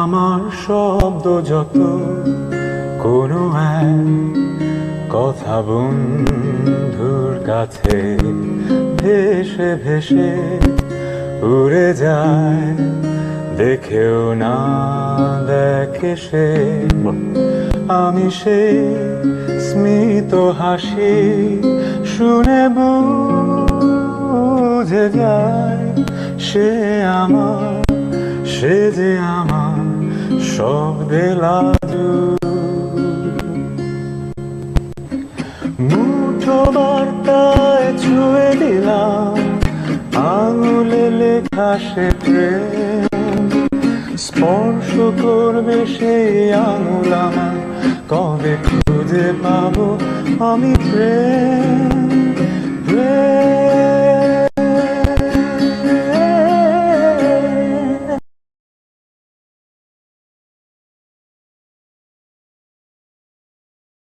আমার শব্দ যত কোনো এক কথা বন্ধুর কাছে ভেসে ভেসে উড়ে যায়, দেখেও না দেখে সে। আমি সে স্মিত হাসি শুনে বুঝে যায়, সে আমার, সে যে আমার শব্দে লাজু। মুঠো বার্তায় ছুঁয়ে দিলাম, আঙুলে লেখা সে প্রেম, স্পর্শ করবে সেই আঙুল আমার, কবে খুঁজে পাবো আমি প্রেম, প্রেম।